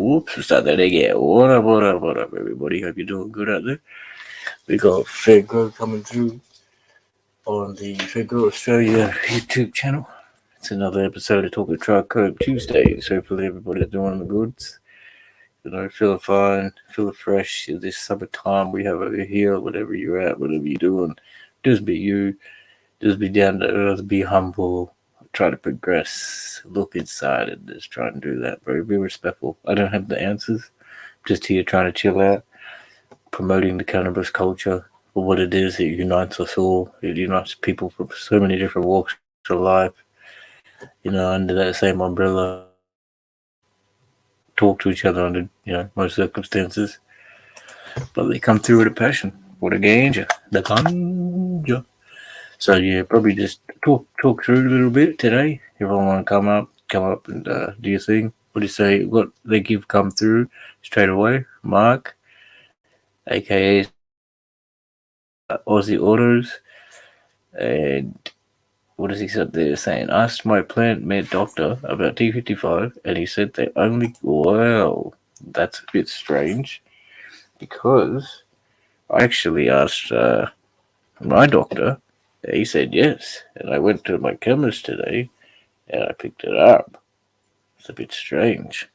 Whoops, start that again. What up, everybody? Hope you're doing good out there. We got Fedgrow coming through on the Fedgrow Australia YouTube channel. It's another episode of Talking Trichome Tuesdays. Hopefully, everybody's doing the goods. Feeling fine, feeling fresh. This summertime we have over here, whatever you're at, whatever you're doing, just be you. Just be down to earth, be humble, try to progress, look inside and just try and do that, bro. Be respectful. I don't have the answers. Just here trying to chill out, promoting the cannabis culture for what it is. It unites us all. It unites people from so many different walks of life, under that same umbrella. Talk to each other under, most circumstances. But they come through with a passion. For the ganja. The ganja. So yeah, probably just talk through a little bit today. Everyone want to come up and do your thing. What do you say? What they give come through straight away? Mark, aka Aussie Autos, and what does he say there? Saying asked my plant med doctor about T55, and he said they only. Well, that's a bit strange because I actually asked my doctor. He said yes, and I went to my chemist today, and I picked it up. It's a bit strange.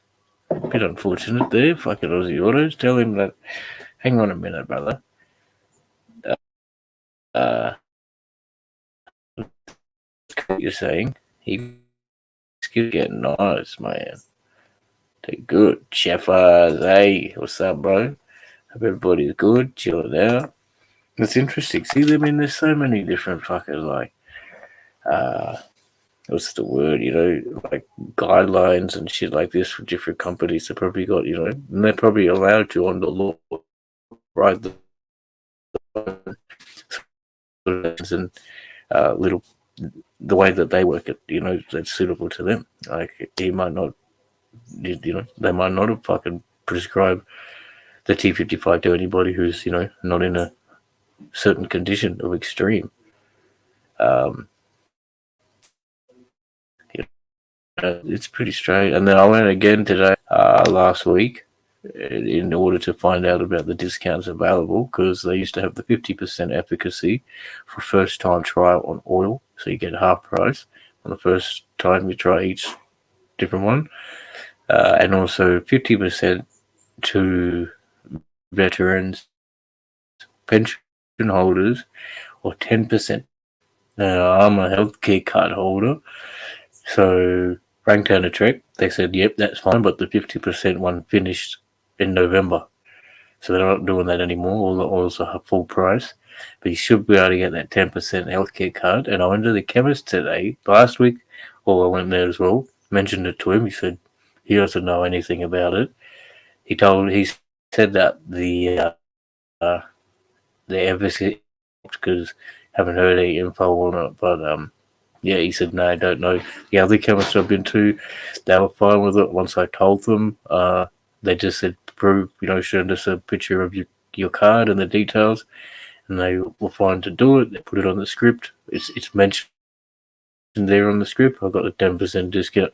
A bit unfortunate there, fucking Aussie Autos. Tell him that, hang on a minute, brother. What you're saying, he's getting nice, man. They're good. Chefers, hey, what's up, bro? Hope everybody's good, chilling out. It's interesting. See, there's so many different fuckers, like, what's the word, like guidelines and shit like this for different companies. They probably got, and they're probably allowed to on the law, right? And little the way that they work it, that's suitable to them. Like he might not, they might not have fucking prescribed the T55 to anybody who's not in a certain condition of extreme. It's pretty strange. And then I went again today, last week, in order to find out about the discounts available, because they used to have the 50% efficacy for first time trial on oil, so you get half price on the first time you try each different one, and also 50% to veterans, pension holders, or 10%. Now I'm a healthcare card holder, so rang down a trick. They said, yep, that's fine, but the 50% one finished in November. So they're not doing that anymore. All the oils are full price. But you should be able to get that 10% healthcare card. And I went to the chemist today, last week, I went there as well, mentioned it to him. He said he doesn't know anything about it. He said that the efficacy, because haven't heard any info on it, but yeah, he said, no, I don't know. The other chemists I've been to, they were fine with it once I told them. They just said, prove, showed us a picture of your card and the details, and they were fine to do it. They put it on the script. It's mentioned there on the script. I got a 10% discount,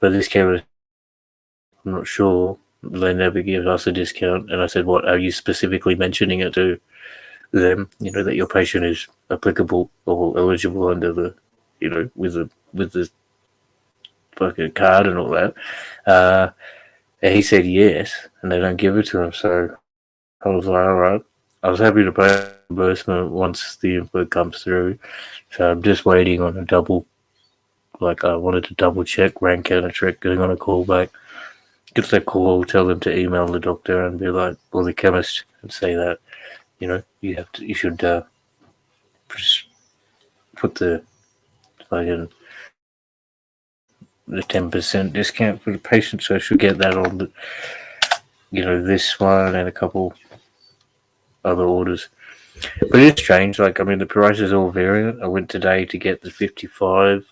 but this chemist, I'm not sure. They never give us a discount. And I said, what, are you specifically mentioning it to them, that your patient is applicable or eligible under the, with the fucking card and all that. And he said yes, and they don't give it to him. So I was like, all right. I was happy to pay reimbursement once the info comes through. So I'm just waiting on a double. Like I wanted to double check, rank out a trick, getting on a call back. Get that call, tell them to email the doctor and be like, or the chemist, and say that, you should put the fucking the 10% discount for the patient, so I should get that on the, this one and a couple other orders. But it's strange, the prices all vary. I went today to get the 55,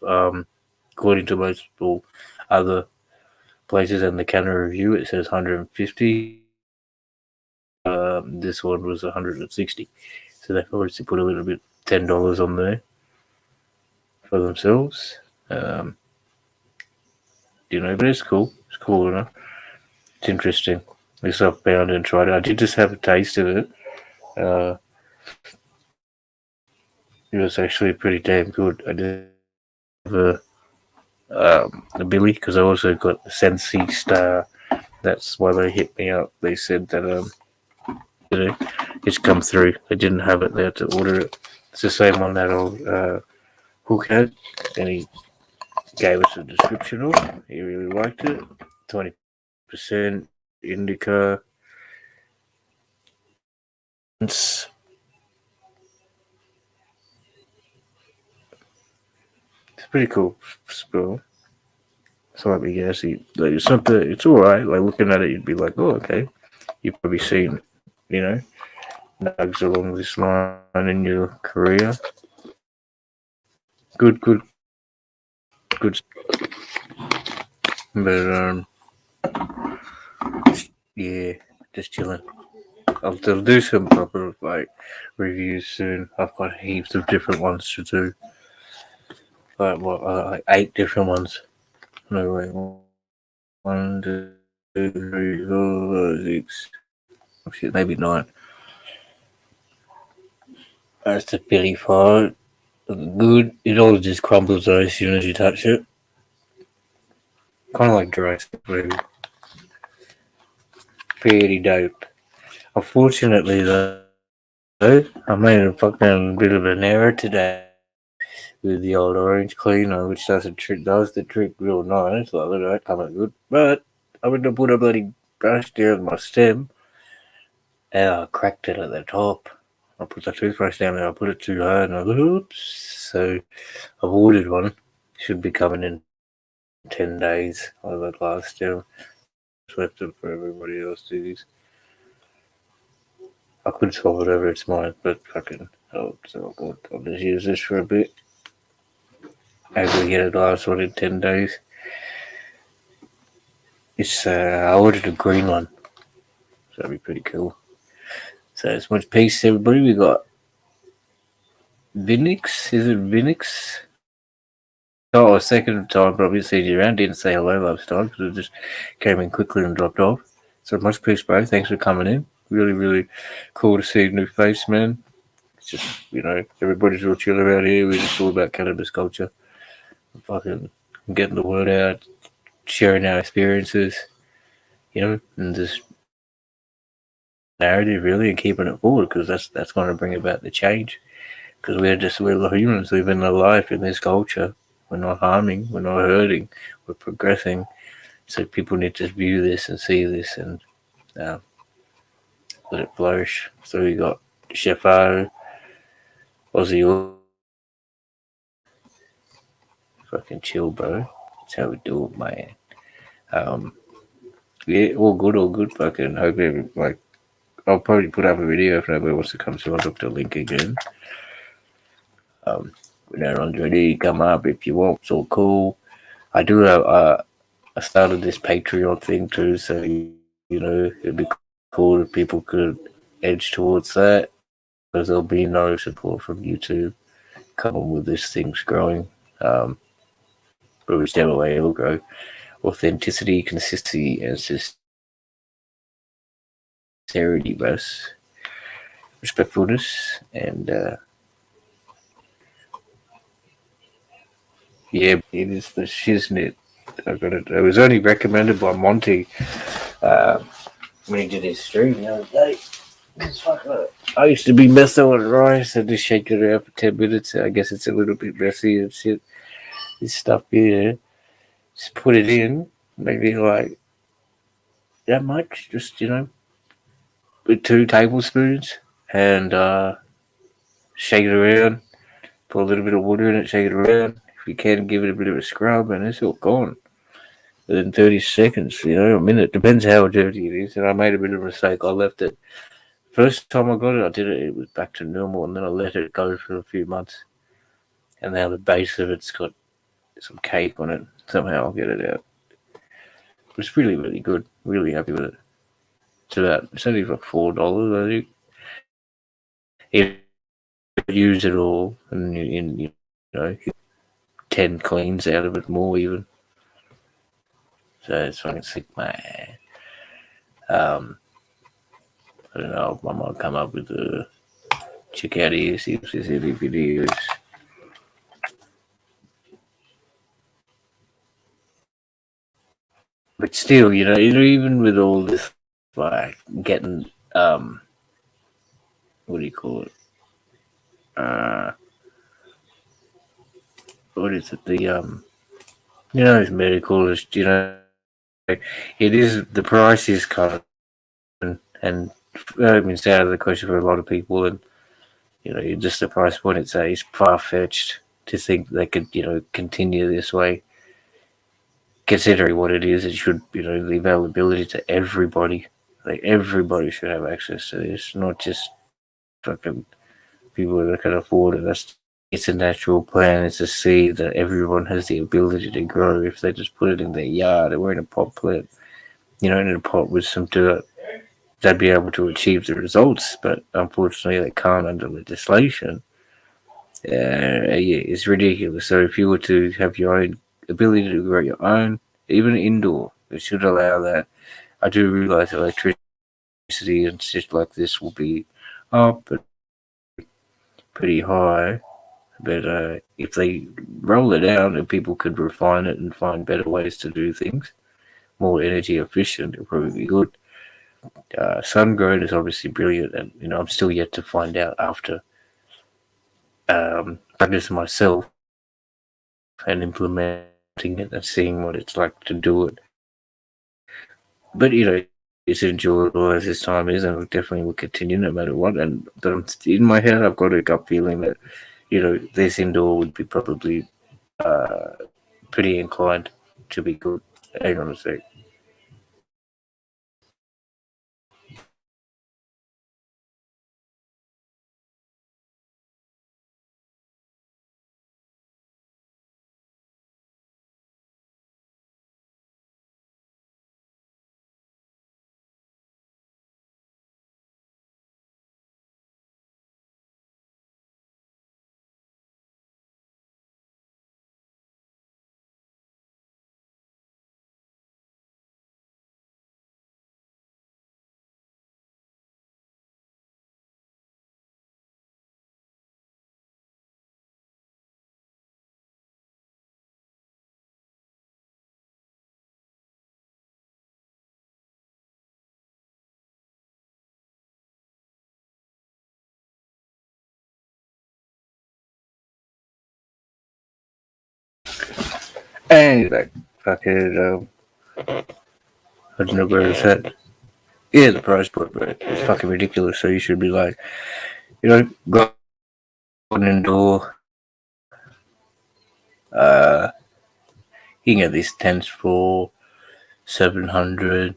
according to most other places in the Canada Review, it says 150. This one was 160. So they've obviously put a little bit, $10 on there for themselves. But it's cool. It's cool enough. It's interesting. At least I've found and tried it. I did just have a taste of it. Uh, it was actually pretty damn good. I did have a Billy because I also got the Sensi Star. That's why they hit me up. They said that you know, it's come through. They didn't have it there to order it. It's the same one that old Hook had, and he gave us a description of it. He really liked it. 20% indica. It's pretty cool spill. So let me guess. Like, it's not the. It's all right. Like looking at it, you'd be like, oh, okay. You've probably seen, nugs along this line in your career. Good. But yeah, just chilling. I'll do some proper like reviews soon. I've got heaps of different ones to do. Like 8 different ones. No wait, 1, 2, 3, 4, 5, 6. Oh shit, maybe 9. That's the Billy part. Good. It all just crumbles though as soon as you touch it. Kind of like dry maybe. Pretty dope. Unfortunately though, I made a fucking bit of an error today with the old orange cleaner, which does the trick real nice. Like, look at that, coming good. But I went to put a bloody brush down my stem, and I cracked it at the top. I put the toothbrush down there, I put it too hard, and I thought, oops. So I've ordered one. Should be coming in 10 days. I that last stem. Just left it for everybody else to use. I could swap it over, it's mine, but fucking, it's all good. I'll just use this for a bit. Maybe we get a last one in 10 days. It's, I ordered a green one. So that'd be pretty cool. So it's much peace, everybody. We got Vinix. Is it Vinix? Oh, a second time, probably seen you around. Didn't say hello last time because it just came in quickly and dropped off. So much peace, bro. Thanks for coming in. Really, really cool to see a new face, man. It's just, everybody's real chill around here. We're just all about cannabis culture. Fucking getting the word out, sharing our experiences, and just narrative really, and keeping it forward because that's going to bring about the change. Because we're humans living a life in this culture. We're not harming, we're not hurting, we're progressing. So people need to view this and see this and let it flourish. So we got Chef O, Aussie, fucking chill, bro. That's how we do it, man. Yeah, all good. Fucking hope I'll probably put up a video if nobody wants to come, so I'll drop the link again. We're not ready. Come up if you want. So cool. I do have. I started this Patreon thing too, so it'd be cool if people could edge towards that because there'll be no support from YouTube. Come on with this thing's growing. But whichever way it'll grow, authenticity, consistency, and sincerity, best respectfulness, and yeah, it is the shiznit. I got it. It was only recommended by Monty when he did his stream the other day. I used to be messing with rice and just shake it around for 10 minutes. I guess it's a little bit messy and shit. This stuff here, just put it in, maybe like that much, just with 2 tablespoons, and shake it around. Put a little bit of water in it, shake it around. If you can, give it a bit of a scrub, and it's all gone. Within 30 seconds, a minute. Depends how dirty it is. And I made a bit of a mistake. I left it. First time I got it, I did it. It was back to normal, and then I let it go for a few months. And now the base of it's got some cake on it. Somehow I'll get it out. It's really, really good. Really happy with it. It's only for $4, I think. If you use it all, and you 10 cleans out of it, more even. So it's fucking sick, man. Um, I don't know. I might come up with a check out here, see if there's any videos. But still, even with all this, like getting what do you call it? Uh, what is it? It's medical. It is the price is kind of and it's out of the question for a lot of people, and just the price point it's far fetched to think they could continue this way. Considering what it is, it should the availability to everybody. Like everybody should have access to this, not just fucking people that can afford it. It's a natural plan. It's a seed that everyone has the ability to grow if they just put it in their yard or in a pot plant. In a pot with some dirt, they'd be able to achieve the results. But unfortunately, they can't under legislation. Yeah, it's ridiculous. So if you were to have your own ability to grow your own, even indoor, it should allow that. I do realize electricity and shit like this will be up but pretty high. But if they roll it out and people could refine it and find better ways to do things, more energy efficient, it'll probably be good. Sun grown is obviously brilliant, and I'm still yet to find out after practice myself and implementing it and seeing what it's like to do it. But it's enjoyable as this time is, and it definitely will continue no matter what. And but in my head, I've got a gut feeling that this indoor would be probably uh, pretty inclined to be good. Hang on a sec. Anyway, fucking, I don't know where it's at. Yeah, the price point, but it's fucking ridiculous. So you should be like, go indoor. Uh, you can get these tents for 700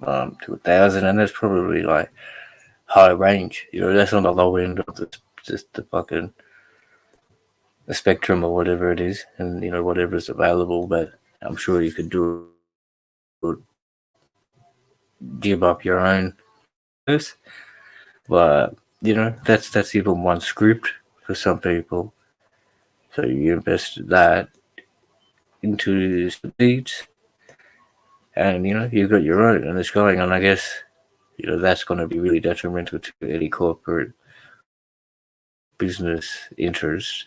to 1,000, and that's probably like high range. That's on the low end of just the fucking the spectrum or whatever it is, and whatever's available. But I'm sure you could do give up your own, but that's even one script for some people. So you invest that into seeds, and you've got your own, and it's going. And I guess that's going to be really detrimental to any corporate business interest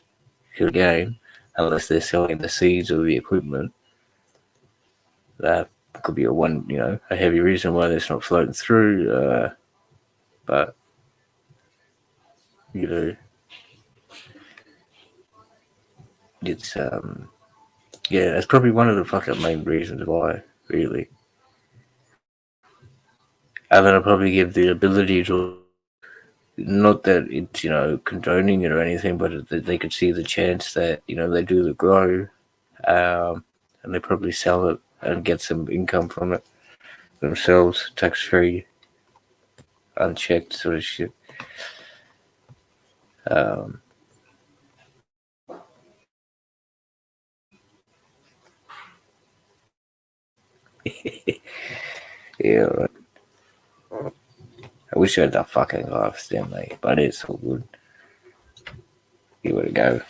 to gain, unless they're selling the seeds or the equipment. That could be a heavy reason why that's not floating through. But you know, it's yeah, that's probably one of the fucking main reasons why, really. And then I'll probably give the ability to, not that it's condoning it or anything, but that they could see the chance that they do the grow, and they probably sell it and get some income from it themselves, tax free, unchecked sort of shit. Um, yeah, right. I wish I had that fucking life stem, mate, but it's all good. Give it a go.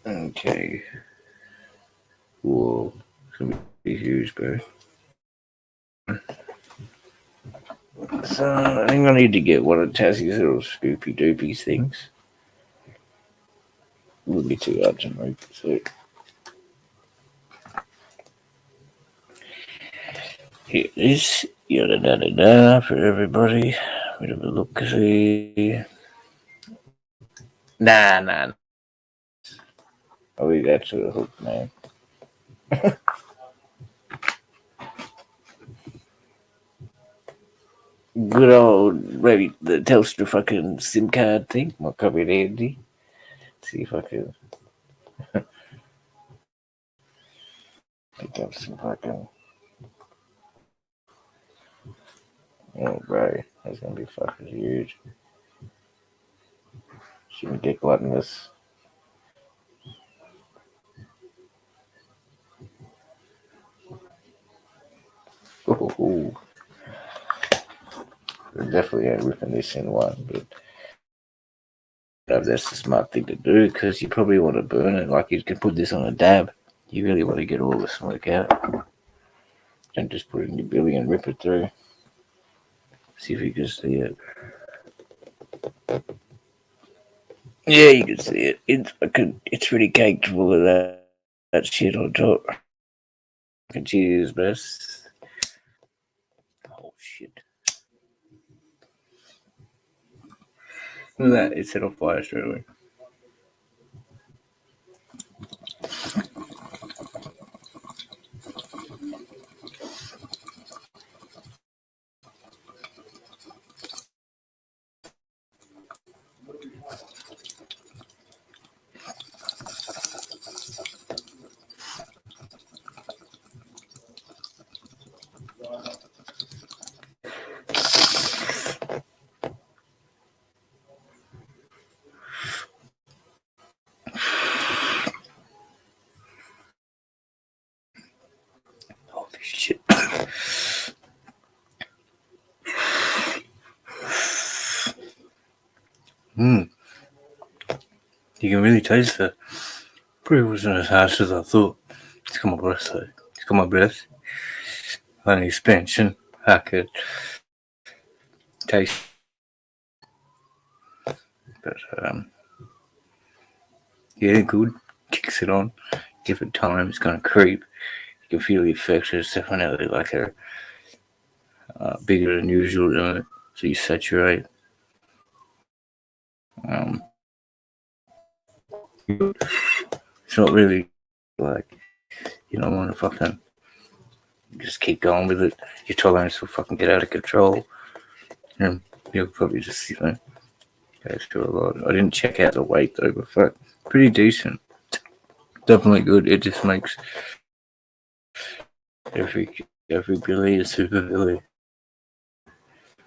Okay. Whoa. It's gonna be huge, bro. So I think I need to get one of Tassie's little scoopy doopy things. Wouldn't be too hard to make. So here it is. Yada da da da for everybody. Bit of a look see. Nah. I'll leave that to the hook, man. Good old, maybe the Telstra fucking SIM card thing might come in handy. See if I can pick up some fucking. Oh, bro, that's gonna be fucking huge. Shouldn't get gluttonous. Ooh. We're definitely ain't ripping this in one, but that's the smart thing to do because you probably want to burn it. Like you can put this on a dab. You really want to get all the smoke out. Don't just put it in your billy and rip it through. See if you can see it. Yeah, you can see it. It's really caked full of that shit on top. Cheers, best. Oh shit! Look at that. It set off fire straight away. Holy shit! You can really taste it. Probably wasn't as harsh as I thought. It's got my breath though. It's got my breath. An expansion. I could taste, but yeah, good. Kicks it on. Give it time. It's gonna creep. You can feel the effects. It's definitely like a bigger than usual, don't it? So you saturate. It's not really like you don't want to fucking just keep going with it. Your tolerance will fucking get out of control. And you'll probably just, go through a lot. I didn't check out the weight though, but fuck, pretty decent. Definitely good. It just makes every billy a super billy.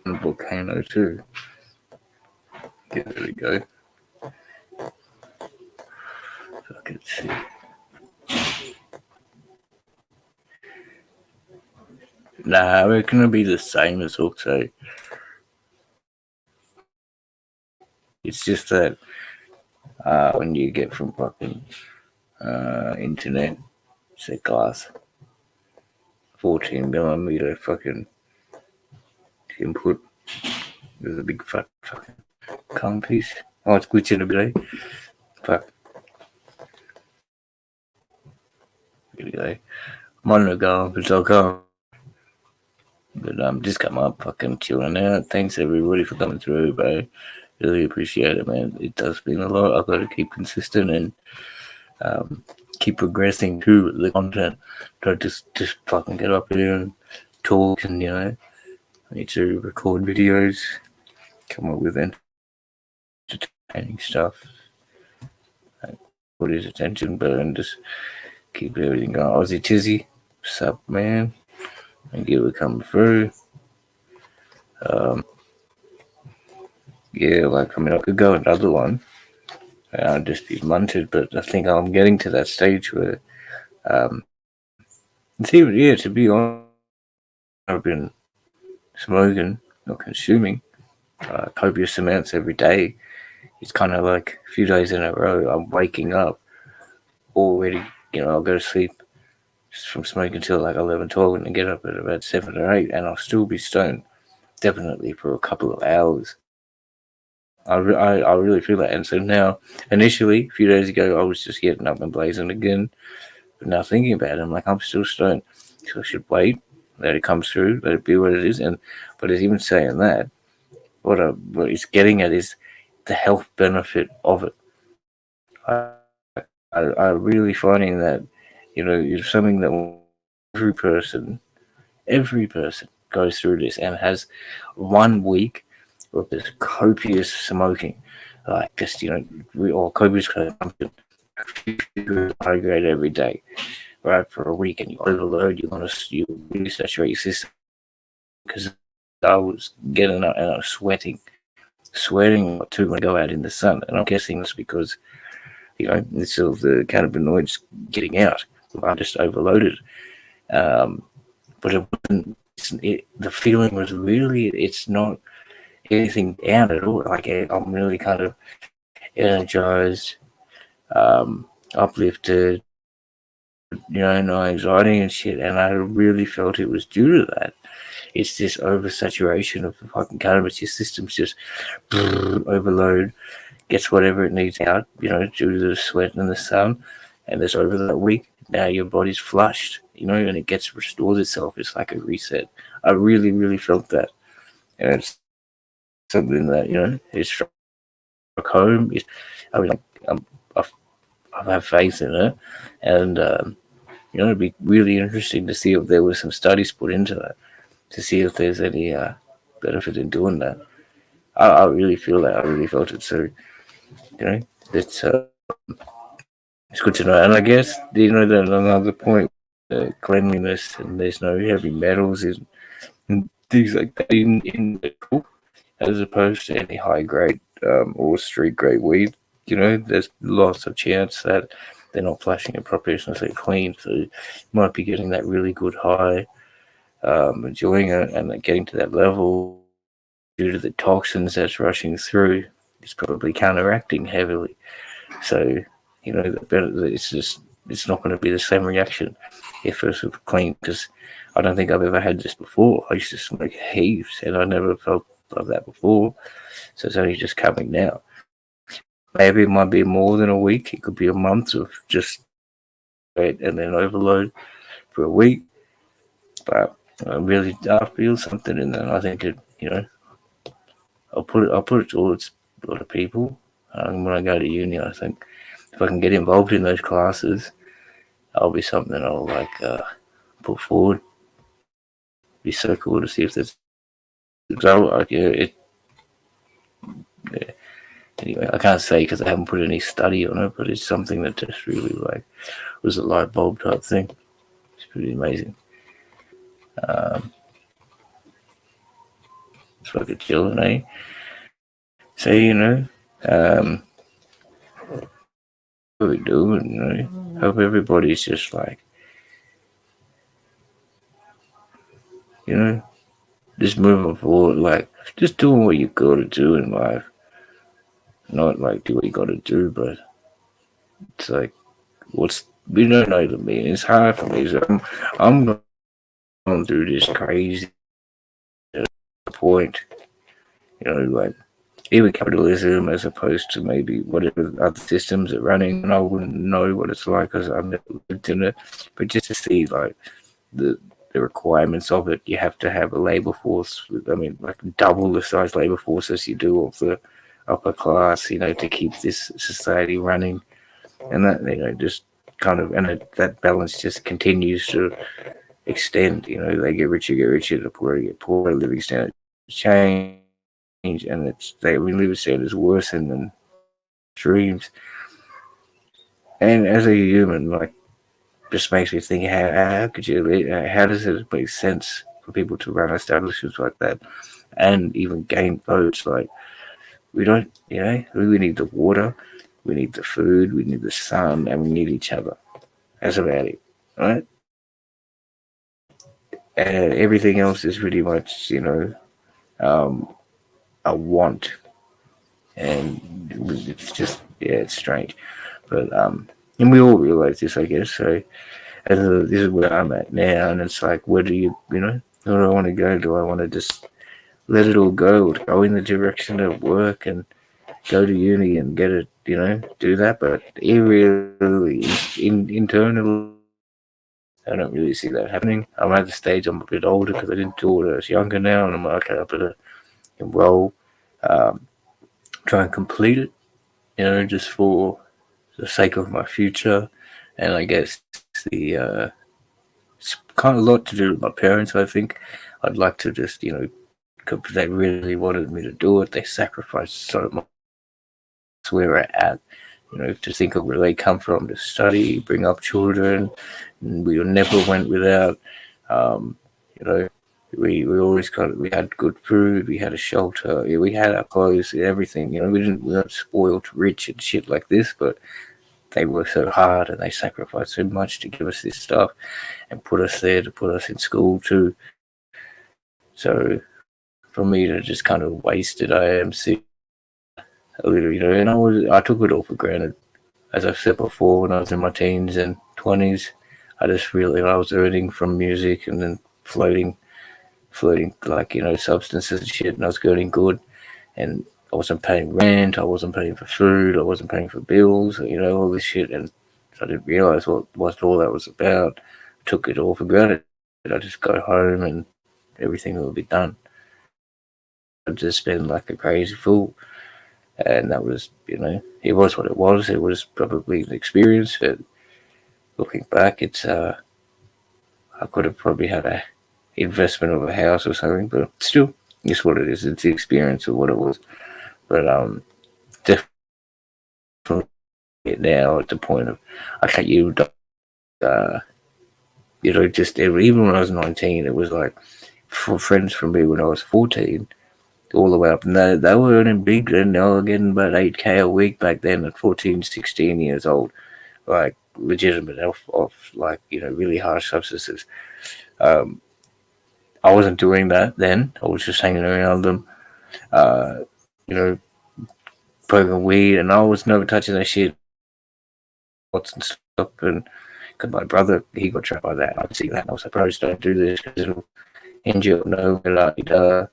And a volcano too. Yeah, there we go. I can see. Nah, I reckon it'll be the same as Hookso. It's just that when you get from fucking internet, it's a glass 14mm fucking input with a big fat fucking cum piece. Oh, it's glitching a bit, eh? Fuck. Anyway, I'm on the go, but I'll go. But just come up, fucking chilling out. Thanks everybody for coming through, bro. Really appreciate it, man. It does mean a lot. I've got to keep consistent and keep progressing through the content. Don't just fucking get up here and talk and I need to record videos, come up with entertaining stuff. Put his attention, but and just keep everything going. Aussie Tizzy, what's up, man? Thank you for coming through. Yeah, like I could go another one. I'd just be munted, but I think I'm getting to that stage where, it's even to be honest, I've been smoking or consuming copious amounts every day. It's kind of like a few days in a row. I'm waking up already, I'll go to sleep just from smoking until like 11, 12, and then get up at about 7 or 8, and I'll still be stoned, definitely for a couple of hours. I really feel that. And so now, initially, a few days ago, I was just getting up and blazing again. But now thinking about it, I'm like, I'm still stoned. So I should wait, let it come through, let it be what it is. But it's even saying that, what it's getting at is the health benefit of it. I'm really finding that, it's something that every person, every person goes through this and has 1 week of this copious smoking, like just or copious consumption, high grade every day, right, for a week, and you overload, you really saturate your system. Because I was getting up and I was sweating too when I go out in the sun, and I'm guessing it's because it's sort of the cannabinoids getting out. I just overloaded, but it wasn't. The feeling was really, it's not anything down at all. Like I'm really kind of energized, uplifted, no anxiety and shit. And I really felt it was due to that. It's this oversaturation of the fucking cannabis. Your system's just overload, gets whatever it needs out, due to the sweat and the sun. And it's over that week. Now your body's flushed, and it restores itself. It's like a reset. I really, really felt that. And it's something that, is struck home. I mean, I have faith in it. And, it'd be really interesting to see if there were some studies put into that, to see if there's any benefit in doing that. I really feel that. I really felt it. So, it's it's good to know. And I guess, that another point, cleanliness, and there's no heavy metals and things like that in the cool, as opposed to any high grade or street grade weed. There's lots of chance that they're not flashing it properly, it's not so clean. So you might be getting that really good high, enjoying it, and then getting to that level due to the toxins that's rushing through. It's probably counteracting heavily. So, it's not going to be the same reaction if it's clean, because I don't think I've ever had this before. I used to smoke heaps and I never felt like that before. So it's only just coming now. Maybe it might be more than a week. It could be a month of just wait and then overload for a week. But I feel something in that. I think I'll put it towards a lot of people when I go to uni. I think if I can get involved in those classes, that'll be something I'll put forward. It'd be so cool to see if there's Anyway, I can't say because I haven't put any study on it, but it's something that just really was a light bulb type thing. It's pretty amazing. It's like a chilling, eh? So what we doing? Hope everybody's just just moving forward, just doing what you gotta do in life. Not do what you gotta do, but it's we don't know the meaning. It's hard for me. So I'm going through this crazy point, even capitalism as opposed to maybe whatever other systems are running, and I wouldn't know what it's like because I've never lived in it. But just to see the requirements of it, you have to have a labor force. Double the size labor force as you do of the upper class, to keep this society running, and that just kind of, and that balance just continues to extend. They get richer, the poorer get poorer, living standards change, and living standards worsen than dreams. And as a human, just makes me think, how could you? How does it make sense for people to run establishments like that, and even gain votes? We don't, we need the water, we need the food, we need the sun, and we need each other. That's about it, right? And everything else is pretty much, a want, and it's just, it's strange, but and we all realize this, I guess. So, this is where I'm at now, and it's like, where do where do I want to go? Do I want to just let it all go, or go in the direction of work and go to uni and get it, do that? But it really, internally, I don't really see that happening. I'm at the stage I'm a bit older because I didn't do it when I was younger now, and I'm like, okay, I better enroll, um, try and complete it, just for the sake of my future. And I guess it's kind of a lot to do with my parents. I think I'd like to just, because they really wanted me to do it. They sacrificed so much. That's where we're at. To think of where they come from to study, bring up children, and we never went without. Um, you know, we always we had good food, we had a shelter, yeah, we had our clothes, everything. We weren't spoiled, rich and shit like this, but they worked so hard and they sacrificed so much to give us this stuff and put us there to put us in school too. So for me to just kind of waste it, I am sick a little, and I took it all for granted. As I've said before, when I was in my teens and 20s, I was earning from music and then floating like, substances and shit, and I was getting good, and I wasn't paying rent, I wasn't paying for food, I wasn't paying for bills, all this shit, and so I didn't realize what all that was about. I took it all for granted. I just go home and everything will be done. I'd just been like a crazy fool, and that was, it was what it was. It was probably an experience, but looking back, it's I could have probably had a investment of a house or something, but still, it's what it is. It's the experience of what it was. But definitely now at the point of I can't uh, just even when I was 19, it was like for friends from me when I was 14, all the way up, and they were earning big, and they were getting about 8K a week back then at 14, 16 years old, like legitimate off like really harsh substances. Um, I wasn't doing that then. I was just hanging around them, uh, you know, smoking weed, and I was never touching that shit. Lots and stuff, and because my brother, he got trapped by that. I could see that, and I was like, bro, just don't do this because it'll end you up nowhere.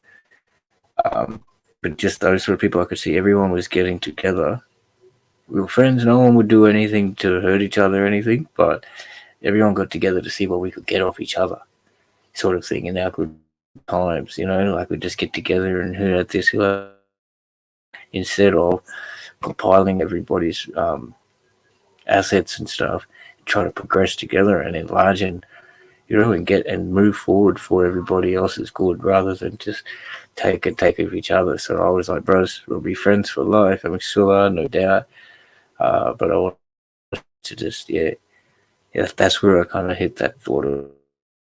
But just those sort of people, I could see everyone was getting together. We were friends. No one would do anything to hurt each other or anything, but everyone got together to see what we could get off each other, sort of thing. In our good times, like we'd just get together and who had this, who had, instead of compiling everybody's assets and stuff, try to progress together and enlarge and and get and move forward for everybody else's good rather than just take of each other. So I was like, bros, we'll be friends for life, and we still are, no doubt. But I want to just that's where I kind of hit that thought of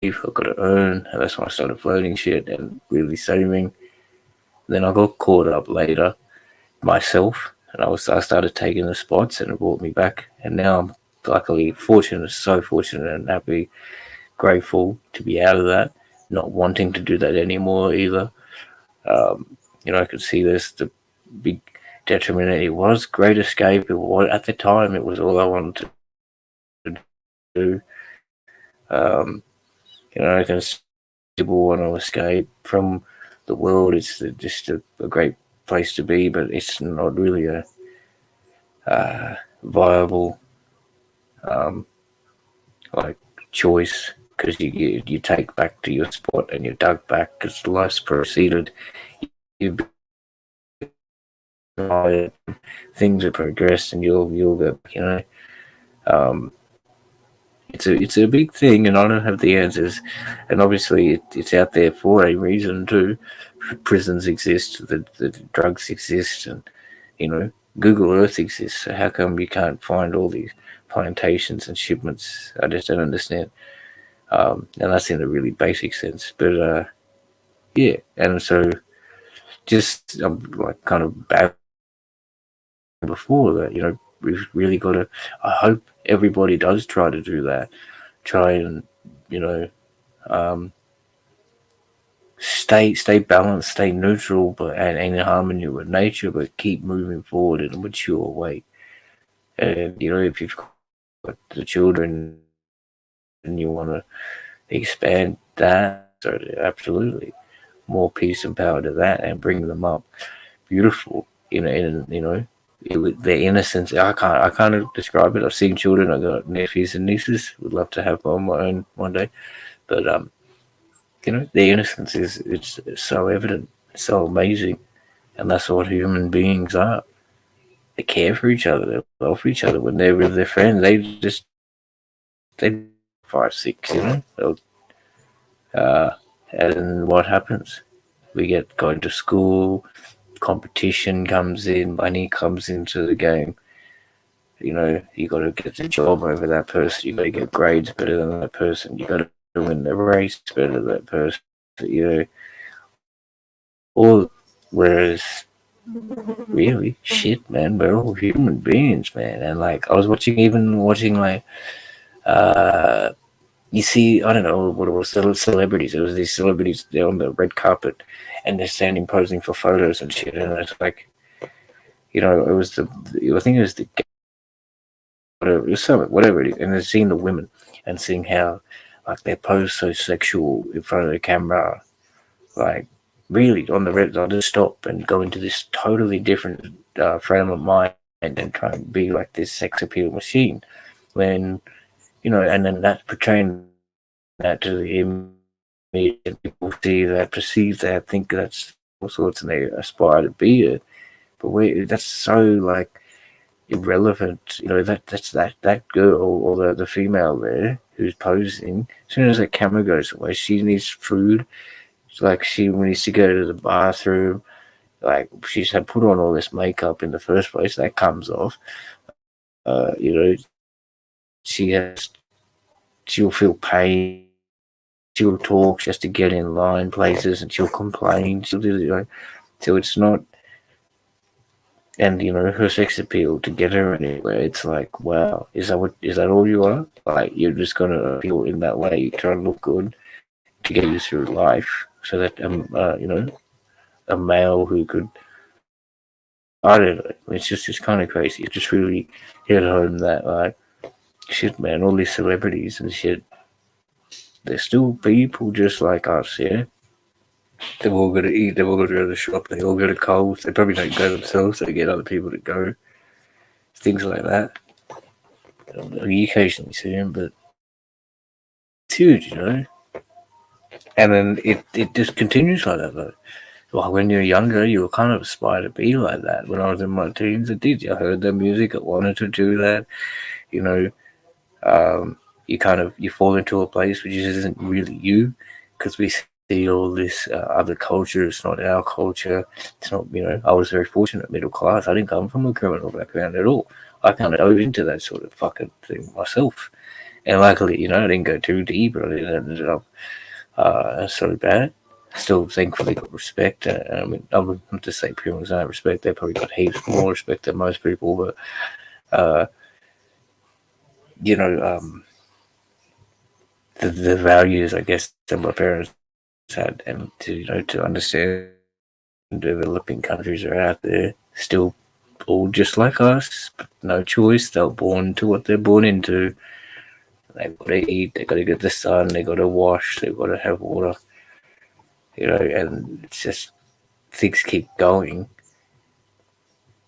if I got to earn, and that's when I started floating shit and really saving. Then I got caught up later myself, and I started taking the spots, and it brought me back. And now I'm luckily fortunate, so fortunate and happy, grateful to be out of that, not wanting to do that anymore either. I could see this the big detriment. It was great escape. It was, at the time, it was all I wanted to do. Um, I can people want to escape from the world. It's just a great place to be, but it's not really a viable like choice because you take back to your spot and you dug back because life's proceeded. You things have progressed and you'll go back. Um, it's a big thing, and I don't have the answers. And obviously, it's out there for a reason too. Prisons exist, the drugs exist, and Google Earth exists. So how come you can't find all these plantations and shipments? I just don't understand. And that's in a really basic sense, but yeah. And so just I'm like kind of bad before that. We've really got to. I hope everybody does try to do that. Try and you know um, stay balanced, stay neutral, but and in harmony with nature, but keep moving forward in a mature way. And if you've the children and you want to expand that. So absolutely, more peace and power to that, and bring them up beautiful. Their innocence. I can't describe it. I've seen children. I've got nephews and nieces. Would love to have on my own one day, but their innocence is it's so evident, so amazing, and that's what human beings are. They care for each other. They love each other when they're with their friends. They 5, 6. Uh, and what happens? We get going to school. Competition comes in. Money comes into the game. You got to get the job over that person. You got to get grades better than that person. You got to win the race better than that person. Or whereas really shit, man, we're all human beings, man. And like I was watching like you see, I don't know what it was, celebrities. It was these celebrities, they're on the red carpet and they're standing posing for photos and shit. And it's like, it was I think it was the, whatever, it was something, whatever it is. And they're seeing the women and seeing how, like, they pose so sexual in front of the camera. Like, really, on the red, I'll just stop and go into this totally different frame of mind and try and be like this sex appeal machine. When, and then that's portraying that to the image, and people see that, perceive that, think that's all sorts, and they aspire to be it. But that's so like irrelevant. That's that girl or the female there who's posing. As soon as the camera goes away, she needs food. It's like she needs to go to the bathroom. Like she's had put on all this makeup in the first place. That comes off. She has. She'll feel pain. She'll talk just to get in line places, and she'll complain. She'll do. So it's not. And her sex appeal to get her anywhere. It's like, wow, is that all you are? Like you're just gonna appeal in that way, you try to look good to get you through life, so that a male who could, I don't know. It's kind of crazy. It just really hit home that like shit, man. All these celebrities and shit, they're still people just like us, yeah. They've all got to eat. They've all got to go to the shop. They all go to Coles. They probably don't go themselves. They get other people to go. Things like that. You occasionally see them, but it's huge. And then it just continues like that, though. Well, when you're younger, you kind of aspire to be like that. When I was in my teens, I did. I heard their music. I wanted to do that. You know, you fall into a place which isn't really you, because we see all this other culture. It's not our culture. It's not. I was very fortunate, middle class. I didn't come from a criminal background at all. I kind of dove into that sort of fucking thing myself, and luckily, I didn't go too deep. I didn't end up so bad. Still, thankfully, got respect. I mean, I'm not to say criminals don't have respect. They probably got heaps more respect than most people, but the values, I guess, that my parents had, and to understand developing countries are out there still all just like us, but no choice. They're born to what they're born into. They've got to eat. They've got to get the sun. They've got to wash. They've got to have water. And it's just things keep going.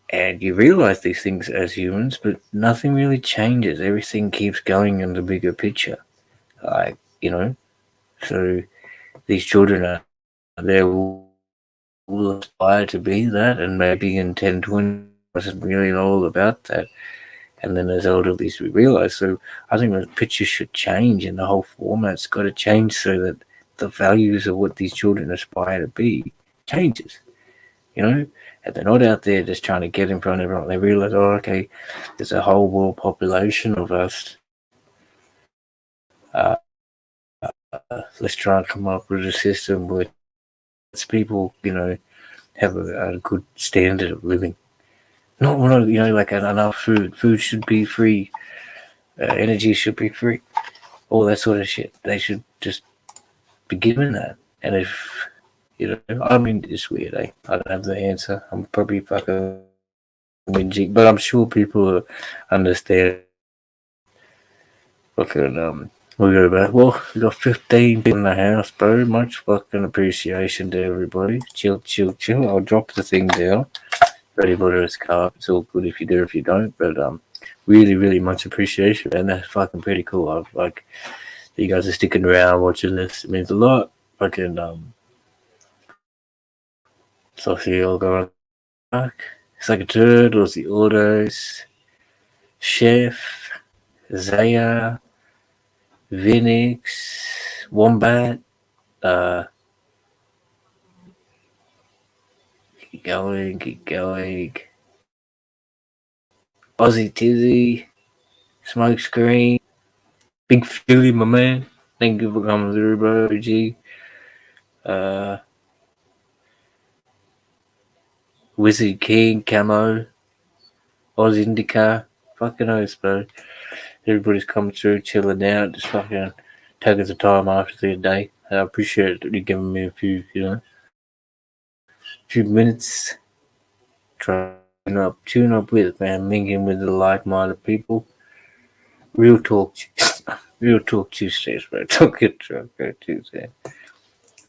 And you realize these things as humans, but nothing really changes. Everything keeps going in the bigger picture. Like, so these children are there will aspire to be that, and maybe in 10, 20 wasn't really all about that. And then as elderlies, we realize. So I think the picture should change, and the whole format's got to change so that the values of what these children aspire to be changes. And they're not out there just trying to get in front of everyone. They realize, okay, there's a whole world population of us. Let's try and come up with a system where people, have a good standard of living. Not, like enough food. Food should be free. Energy should be free. All that sort of shit. They should just be given that. And if, I mean, it's weird, eh? I don't have the answer. I'm probably fucking whinging, but I'm sure people understand. Fucking we go back. Well, we got 15 people in the house, bro. Much fucking appreciation to everybody. Chill, chill, chill. I'll drop the thing down. Ready butter his car. It's all good if you do, if you don't. But really, really much appreciation, man. That's fucking pretty cool. I like you guys are sticking around watching this. It means a lot. Fucking so I see all going back. It's like a turd. Aussie Autos, Chef, Zaya, Vinix, Wombat. Uh, keep going, keep going. Aussie Tizzy, Smoke Screen, Big Philly, my man. Thank you for coming through, bro. G. Wizard King, Camo, Oz Indica. Fucking oath, bro. Everybody's coming through, chilling out, just fucking taking the time after the day. I appreciate you giving me a few, few minutes. Tune up with, man, mingling with the like-minded people. Real talk, real talk Tuesdays, bro. Don't get drunk, bro, Tuesday.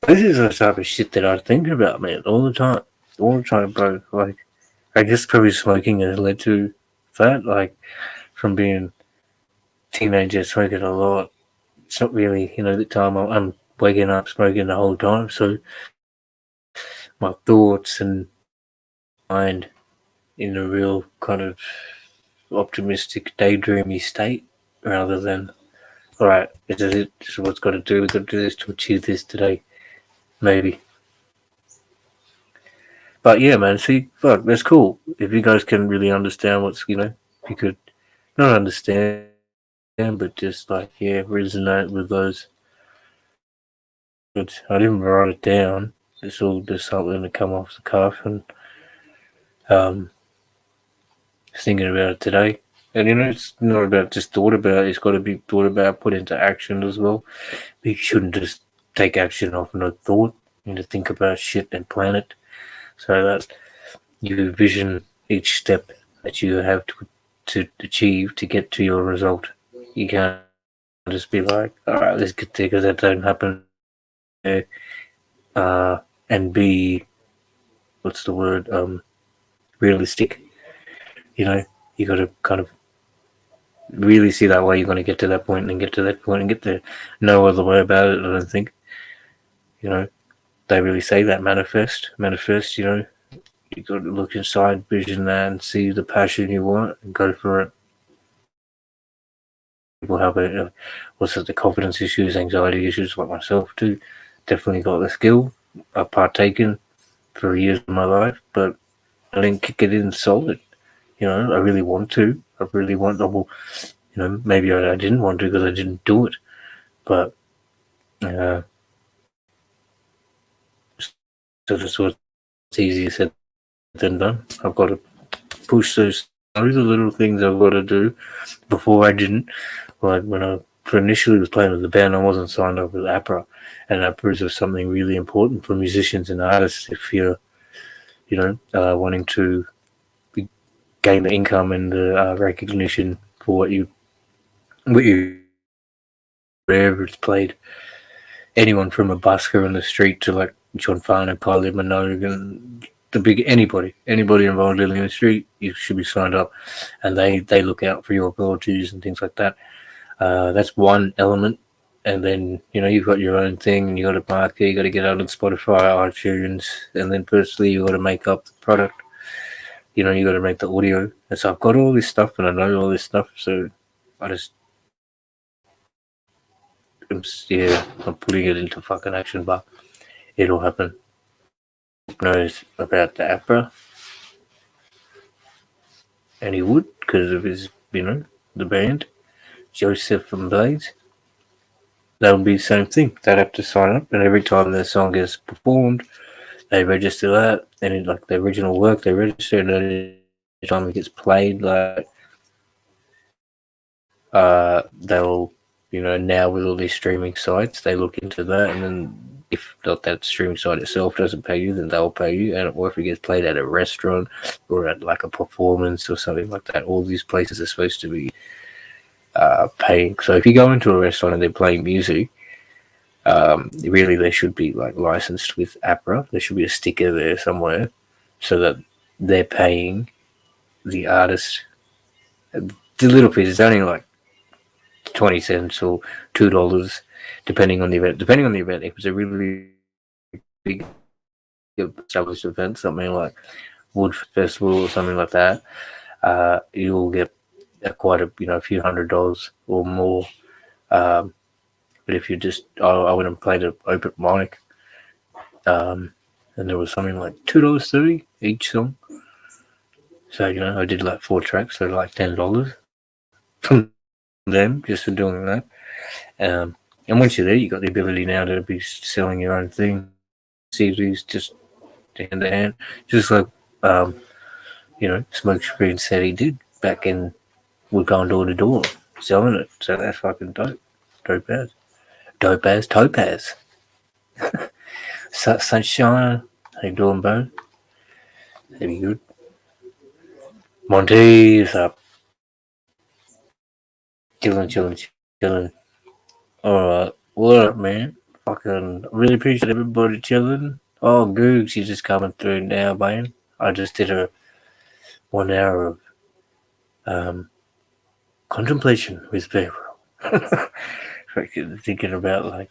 This is the type of shit that I think about, man, all the time, bro. Like, I guess probably smoking has led to that, like, from being teenager smoking a lot. It's not really, the time I'm waking up smoking the whole time, so my thoughts and mind in a real kind of optimistic, daydreamy state, rather than, alright, this is it, this is what's got to do, we've got to do this to achieve this today, maybe. But yeah, man, see, fuck, that's cool. If you guys can really understand what's, if you could not understand, but just like, yeah, resonate with those. But I didn't write it down. It's all just something to come off the cuff, and thinking about it today. And it's not about just thought about it, it's got to be thought about, put into action as well. You shouldn't just take action off no thought. You need to think about shit and plan it so that you vision each step that you have to achieve to get to your result. You can't just be like, alright, let's get there because that don't happen. And be, what's the word, realistic. You got to kind of really see that way you're going to get to that point and get to that point and get there. No other way about it, I don't think. They really say that manifest, you got to look inside, vision that, and see the passion you want and go for it. People have the confidence issues, anxiety issues, like myself too. Definitely got the skill. I've partaken for years of my life, but I didn't kick it in solid. I really want to. Maybe I didn't want to because I didn't do it. But so that's what's easier said than done. I've got to push those the little things I've got to do. Before I didn't. Like when I initially was playing with the band, I wasn't signed up with APRA, and APRA is something really important for musicians and artists if you're, wanting to gain the income and the recognition for what you wherever it's played. Anyone from a busker on the street to like John Farnham, Kylie Minogue, and anybody involved in the street, you should be signed up, and they look out for your royalties and things like that. That's one element, and then you've got your own thing, and you got to market, you got to get out on Spotify, iTunes, and then personally you got to make up the product. You got to make the audio, and so I've got all this stuff, and I know all this stuff, so I'm putting it into fucking action, but it'll happen. Knows about the APRA, and he would because of his, the band, Joseph and Blades. That would be the same thing. They'd have to sign up, and every time their song is performed, they register that, and like the original work, they register, and every time it gets played, like they'll, now with all these streaming sites, they look into that, and then if not that streaming site itself doesn't pay you, then they'll pay you, or if it gets played at a restaurant or at like a performance or something like that, all these places are supposed to be paying. So if you go into a restaurant and they're playing music, really they should be like licensed with APRA. There should be a sticker there somewhere so that they're paying the artist the little piece. It's only like 20 cents or $2, depending on the event. Depending on the event, if it's a really big established event, something like Wood Festival or something like that, you'll get quite a few $100s or more. But if you just, I went and played an open mic, and there was something like $2.30 each song. So I did like 4 tracks, so like $10 from them just for doing that. And once you're there, you got the ability now to be selling your own thing, CDs just hand to hand, just like Smoke Screen said he did back in. We're going door to door selling it. So that's fucking dope. Topaz. Sunshine. How you doing, bro? Pretty good. Monty is up. Chilling. Alright. What up, man? Fucking really appreciate everybody chilling. Oh, Googs, you're just coming through now, man. I just did a 1 hour of contemplation with people. Fucking thinking about like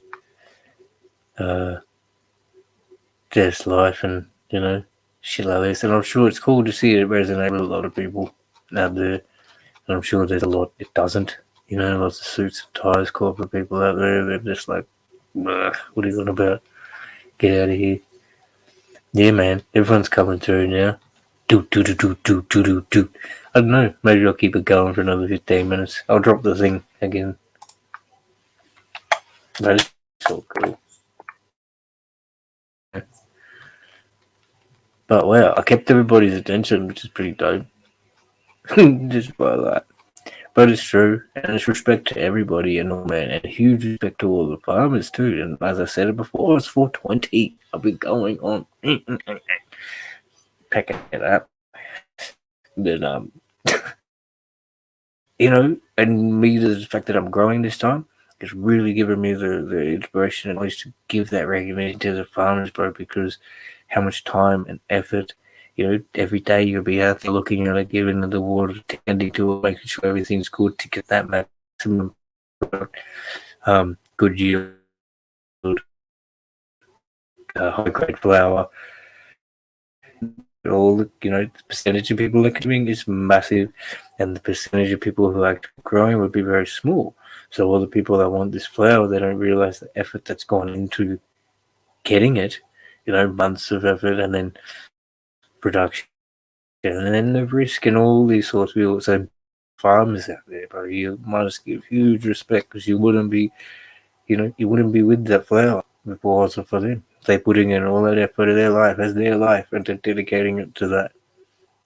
death, life, and shit like this. And I'm sure it's cool to see it resonate with a lot of people out there. And I'm sure there's a lot it doesn't. Lots of suits and ties, corporate people out there. They're just like, what are you on about? Get out of here. Yeah, man. Everyone's coming through now. Do. I don't know. Maybe I'll keep it going for another 15 minutes. I'll drop the thing again. That is so cool. But wow, I kept everybody's attention, which is pretty dope. Just by that. But it's true, and it's respect to everybody and all, man, and huge respect to all the farmers too. And as I said it before, it's 4:20. I'll be going on packing it up. But and me, the fact that I'm growing this time is really giving me the inspiration and ways to give that recognition to the farmers, bro, because how much time and effort, every day you'll be out there looking at it, giving it the water, tending to it, making sure everything's good to get that maximum good yield, high grade flour. All the percentage of people that are doing is massive, and the percentage of people who are actually growing would be very small. So all the people that want this flour, they don't realize the effort that's gone into getting it. Months of effort, and then production, and then the risk, and all these sorts of people. So farmers out there, bro, you must give huge respect, because you wouldn't be with that flour if it wasn't for them. They're putting in all that effort of their life as their life, and they're dedicating it to that.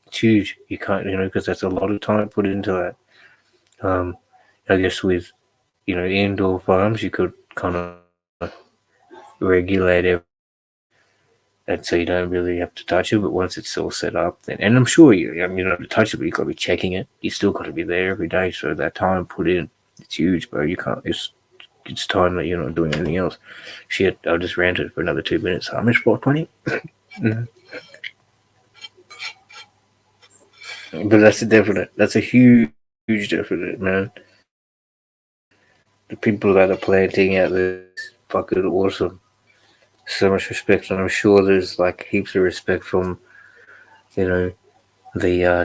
It's huge. You can't, because that's a lot of time put into that. I guess with, indoor farms, you could kind of regulate it, and so you don't really have to touch it. But once it's all set up, then, and I'm sure you don't have to touch it, but you got to be checking it. You still got to be there every day. So that time put in, it's huge, bro. You can't. It's time that you're not doing anything else. Shit, I just ranted for another 2 minutes. How much? 4:20. But that's a definite. That's a huge definite, man. The people that are planting out there is fucking awesome. So much respect, and I'm sure there's like heaps of respect from, the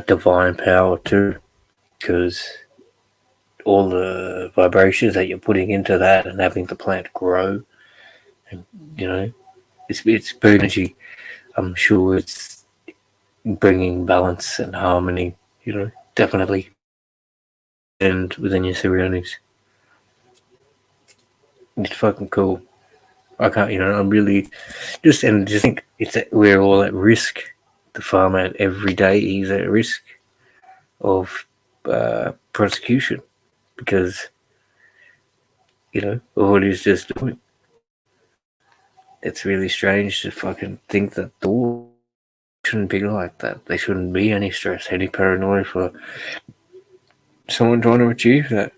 divine power too, because all the vibrations that you're putting into that and having the plant grow, and it's energy. I'm sure it's bringing balance and harmony, definitely, and within your surroundings. It's fucking cool. I can't, I'm really just think we're all at risk. The farmer every day he's at risk of prosecution, because all he's just doing. It's really strange to fucking think that the war shouldn't be like that. There shouldn't be any stress, any paranoia for someone trying to achieve that.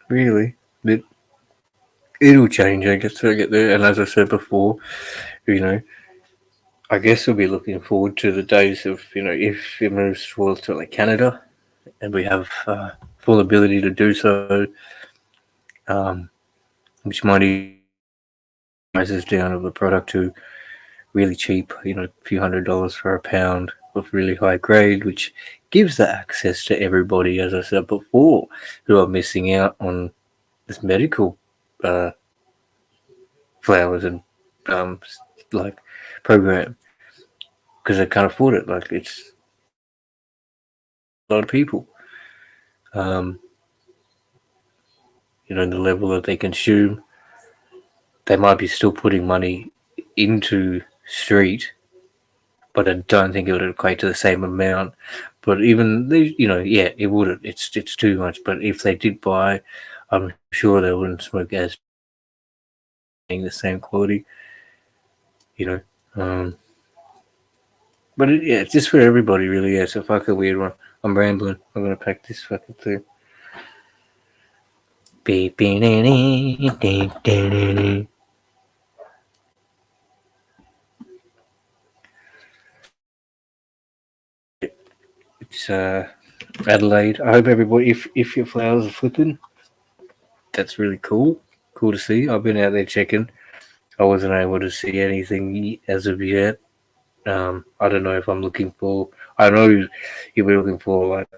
really. It, it'll change, I guess, when I get there. And as I said before, you know, I guess we'll be looking forward to the days of, if it moves towards to like Canada and we have full ability to do so, um, which might even prices down of the product to really cheap, a few $100s for a pound of really high grade, which gives that access to everybody, as I said before, who are missing out on this medical uh, flowers and um, like program because they can't afford it. Like it's a lot of people. Um, the level that they consume, they might be still putting money into street, but I don't think it would equate to the same amount. But even these, yeah, it wouldn't. It's too much. But if they did buy, I'm sure they wouldn't smoke as being the same quality. You know, um, but yeah, it's just for everybody, really. Yeah, it's a fucking weird one. I'm rambling. I'm gonna pack this fucking thing. It's Adelaide. I hope everybody, if your flowers are flipping, that's really cool. Cool to see. I've been out there checking. I wasn't able to see anything as of yet. I don't know if I'm looking for. I know you'll be looking for like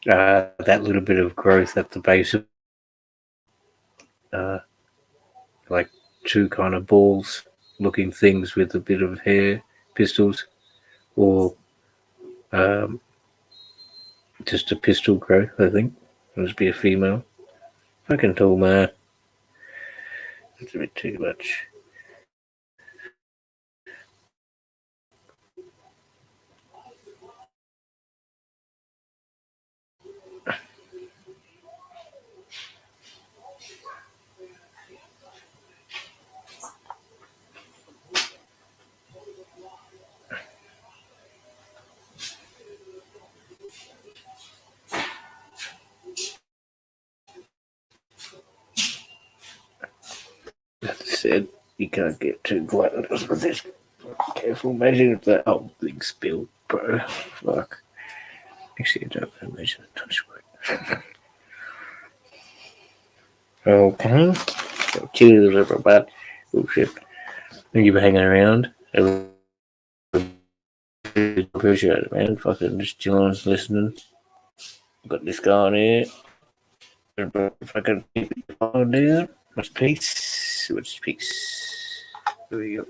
that little bit of growth at the base of uh, like two kind of balls looking things with a bit of hair, pistils, or um, just a pistol growth. I think it must be a female. Fucking tall man. It's a bit too much. That said, you can't get too glutinous with this. Careful, imagine if that whole thing spilled, bro. Fuck. Actually, I don't imagine a touch wood. Okay. So, cheers, everybody. Oh shit. Thank you for hanging around. I really appreciate it, man. Fucking just chilling, listening. Got this guy on here. Fucking keep it on down. Much peace. Much peace. There we go.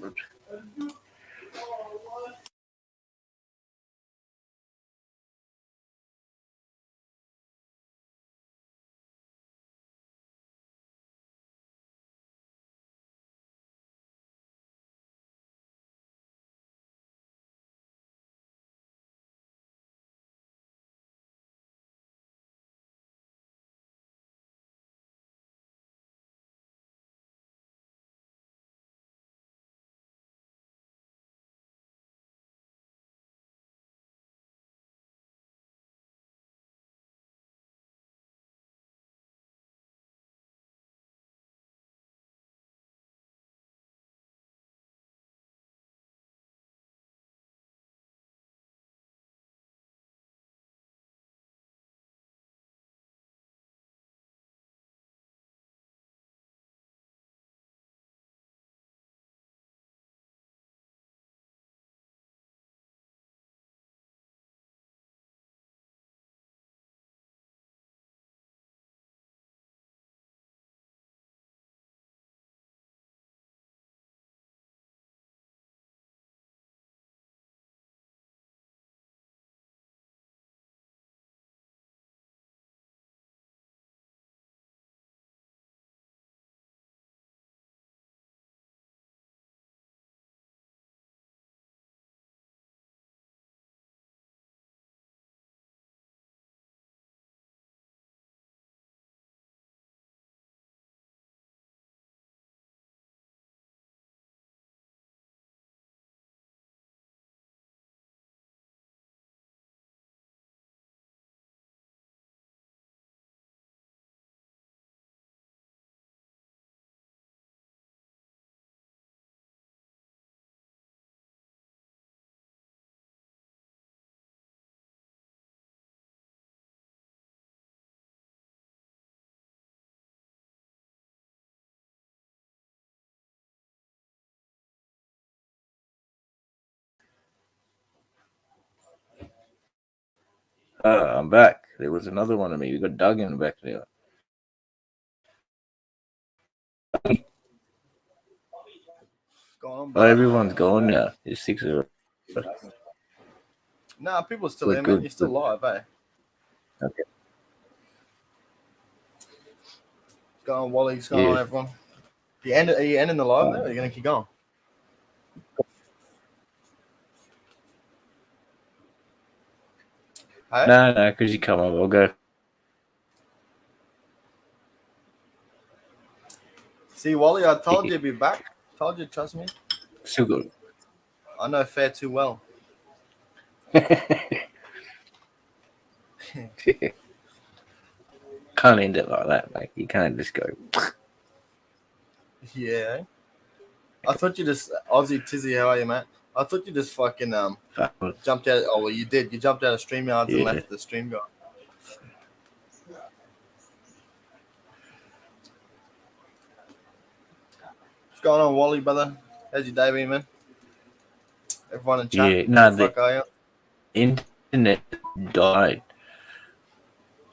I'm back. There was another one of me. We got Doug in the back there. Going on, Oh, everyone's gone now. It's 6 of us. Nah, people are still We're in, man. good. You're still live, eh? Okay. What's going on, Wally? What's going on, everyone? Are you ending the live there? Or are you going to keep going? Hey? No, because you come up. I'll go. See, Wally, I told you to be back. Told you, trust me. Still good. I know fair too well. Can't end it like that, mate. You can't just go. Yeah. I thought you just Aussie Tizzy, how are you, mate? I thought you just fucking jumped out. Oh well, you did. You jumped out of StreamYards and left the stream going. What's going on, Wally, brother? How's your day been, man? Everyone in chat. Yeah, no, the fuck are you? Internet died.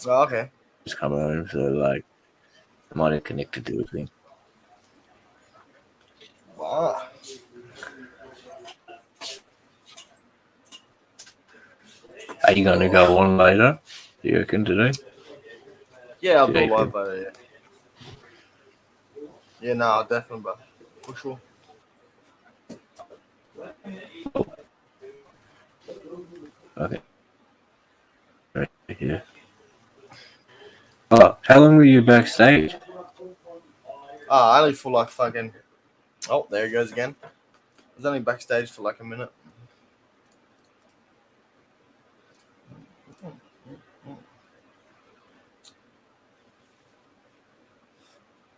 Oh, okay. Just come home, so like, I might have connected to the thing. Wow. Are you going to go on later? Do you reckon today? Yeah, I'll go live later, yeah. Yeah, no, I'll definitely, bro. For sure. Okay. Right here. Oh, how long were you backstage? I only for like fucking. Oh, there he goes again. I was only backstage for like a minute.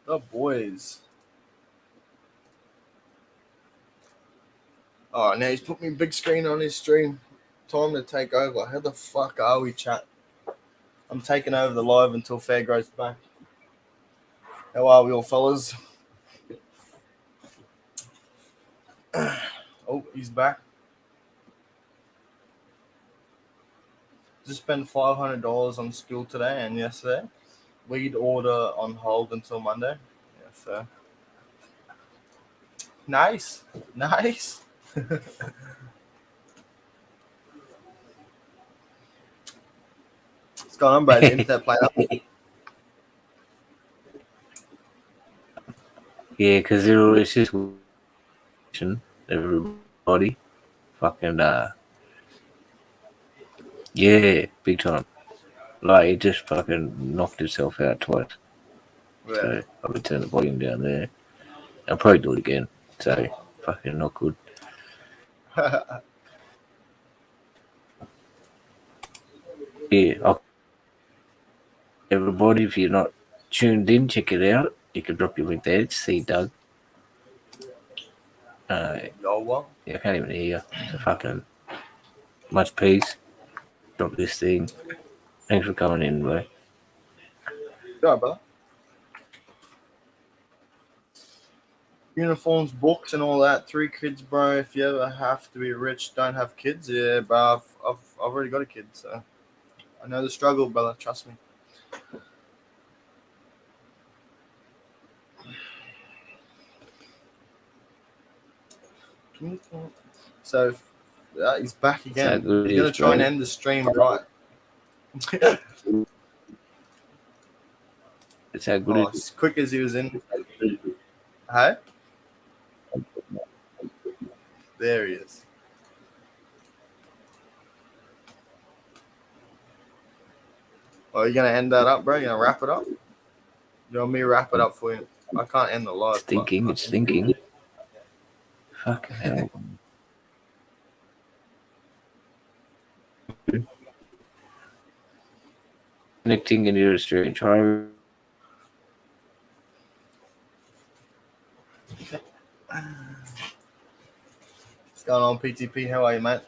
The boys. Oh, now he's put me big screen on his stream. Time to take over. How the fuck are we, chat? I'm taking over the live until Fair grows back. How are we all, fellas? Oh, he's back. Just spent $500 on school today and yesterday. Weed order on hold until Monday. Yeah, fair. Nice. Nice. What's going on, bro? Is the internet playing up? Yeah, because it's just everybody fucking yeah, big time. Like it just fucking knocked itself out twice. Yeah. So I would turn the volume down there. I'll probably do it again. So fucking not good. Yeah, everybody, if you're not tuned in, check it out. You can drop your link there. See Doug. Yo, what? Yeah, I can't even hear you. So fucking much peace. Drop this thing. Thanks for coming in, bro. Go, brother. Uniforms, books, and all that. 3 kids, bro. If you ever have to be rich, don't have kids. Yeah, bro. I've already got a kid, so I know the struggle, brother. Trust me. So he's back again. He's gonna try and end the stream right. It's how good as quick as he was in. Hey? There he is. Oh, are you gonna end that up, bro? You gonna wrap it up? You want me to wrap it up for you? I can't end the live. It's thinking. Fucking hell. Connecting into your stream. Try. What's going on, PTP? How are you, mate?